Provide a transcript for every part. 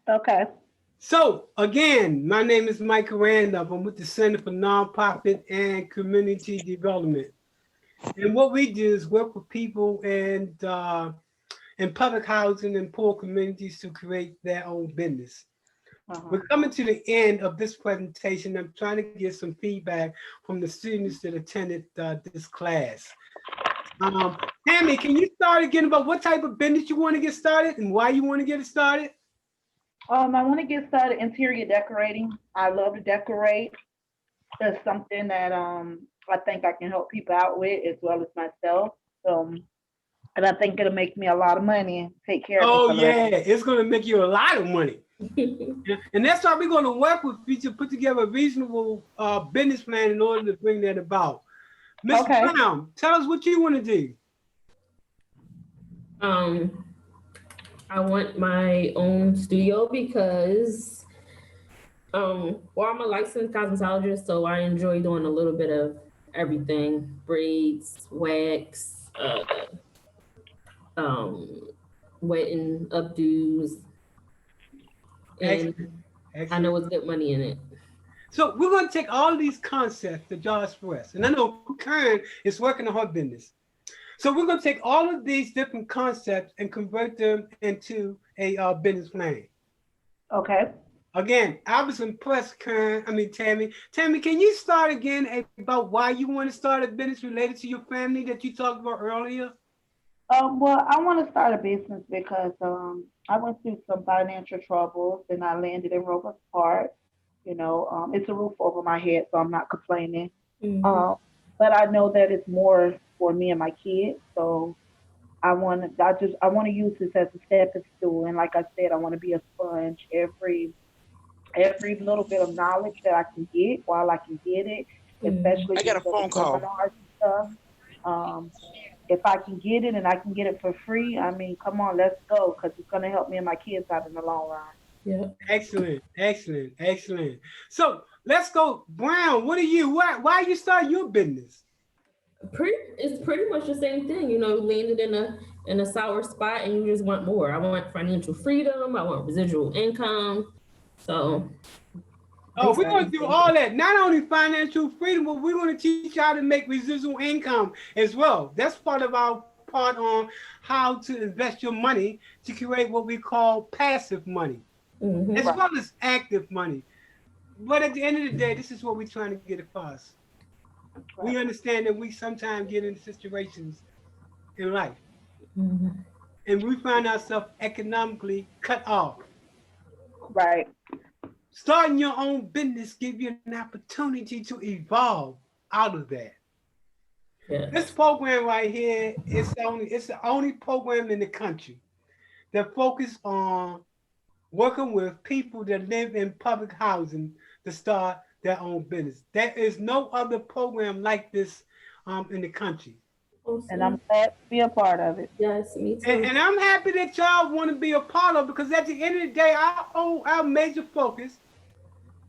Okay. So again, my name is Michael Randolph. I'm with the Center for Nonprofit and Community Development. And what we do is work with people in public housing and poor communities to create their own business. Uh-huh. We're coming to the end of this presentation. I'm trying to get some feedback from the students that attended this class. Um, Tammy, can you start again about what type of business you want to get started and why you want to get it started? I want to get started interior decorating. I love to decorate. That's something that I think I can help people out with as well as myself. So, and I think it'll make me a lot of money and take care of me Oh for the rest. yeah, it's going to make you a lot of money. Yeah, and that's why we're going to work with you to put together a reasonable business plan in order to bring that about. Mr. Okay. Brown, tell us what you want to do. Um, I want my own studio because, well, I'm a licensed cosmetologist, so I enjoy doing a little bit of everything: braids, wax, um, wetting, updos, Excellent. and I Excellent. know it's good money in it. So we're going to take all these concepts that y'all expressed, and I know Karen is working on her business. So we're going to take all of these different concepts and convert them into a business plan. Okay. Again, I was impressed, Tammy. Tammy, can you start again about why you want to start a business related to your family that you talked about earlier? Well, I want to start a business because I went through some financial troubles and I landed in Robles Park. It's a roof over my head, so I'm not complaining. Mm-hmm. Um, but I know that it's more for me and my kids. So I want to use this as a stepping stool. And like I said, I want to be a sponge. Every little bit of knowledge that I can get while I can get it, Mm-hmm. especially I got with a the phone call. seminars and stuff. Um, if I can get it and I can get it for free, I mean, come on, let's go, because it's gonna help me and my kids out in the long run. Yeah. Excellent, excellent, excellent. So let's go, Brown. What are you? Why you start your business? It's pretty much the same thing. You know, landed in a sour spot and you just want more. I want financial freedom. I want residual income. So Oh, we're going to do all that. Not only financial freedom, but we're going to teach you how to make residual income as well. That's part of our part on how to invest your money to create what we call passive money, as Mm-hmm. Right, well as active money. But at the end of the day, this is what we're trying to get across. We right, understand that we sometimes get into situations in life Mm-hmm. and we find ourselves economically cut off. right. Starting your own business gives you an opportunity to evolve out of that. This Yes. program right here is it's the only program in the country that focus on working with people that live in public housing to start their own business. There is no other program like this in the country. And I'm Awesome. glad to be a part of it. Yes, me And, too. and I'm happy that y'all want to be a part of it because at the end of the day, our major focus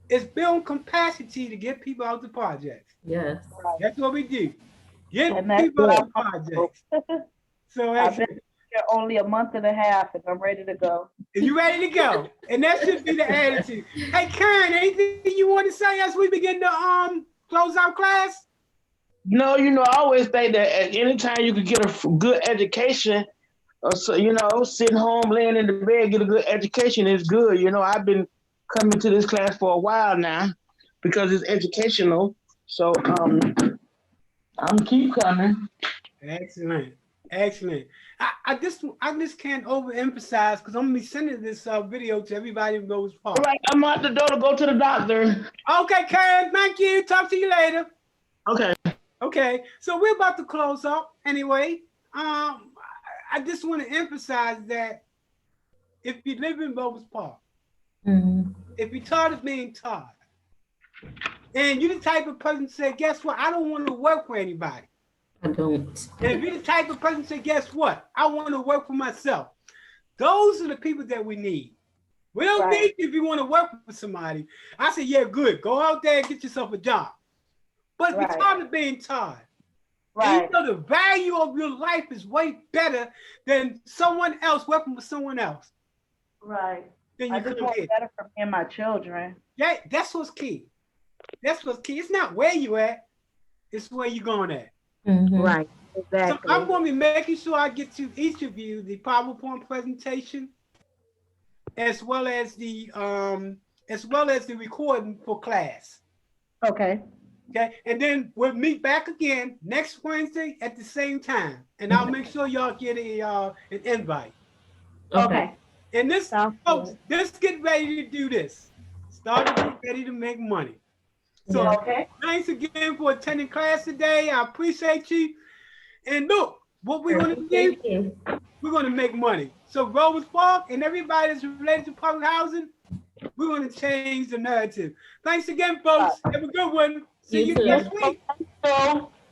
is building capacity to get people out the projects. Yes. Right. That's what we do. Get And that's people what out I'm the comfortable. projects. So I've been excellent. here only a month and a half, and I'm ready to go. Are you ready to go? And that should be the attitude. Hey, Karen, anything you want to say as we begin to close out class? No, I always think that at any time you could get a good education, or so, sitting home, laying in the bed, get a good education is good. I've been coming to this class for a while now because it's educational. So I'm keep coming. Excellent. Excellent. I just can't overemphasize because I'm gonna be sending this video to everybody in Rose All Park. right, I'm out the door to go to the doctor. Okay, Karen, thank you. Talk to you later. Okay. Okay, so we're about to close up anyway. I just want to emphasize that if you live in Rose Park, Mm-hmm. if you're tired of being tired, and you're the type of person to say, guess what? I don't want to work for anybody. I don't. And if you're the type of person to say, guess what? I want to work for myself. Those are the people that we need. We don't Right, need you if you want to work for somebody. I say, yeah, good. Go out there and get yourself a job. But if you're right, tired of being tired, and you right, know the value of your life is way better than someone else working for someone else. right. then I you just come want here. better for me and my children. Yeah, that's what's key. That's what's key. It's not where you at, it's where you going at. Mhm. Right. So Exactly. I'm going to be making sure I get to each of you the PowerPoint presentation as well as the recording for class. Okay. Okay, and then we'll meet back again next Wednesday at the same time, and I'll make sure y'all get an invite. Okay. And this, Sounds folks, good. let's get ready to do this. Start to get ready to make money. So Yeah. Okay. thanks again for attending class today. I appreciate you. And look, what we're going to do, Thank you. we're going to make money. So Robles Park and everybody that's related to public housing, we're going to change the narrative. Thanks again, folks. Have a good one. See You you too. next week. So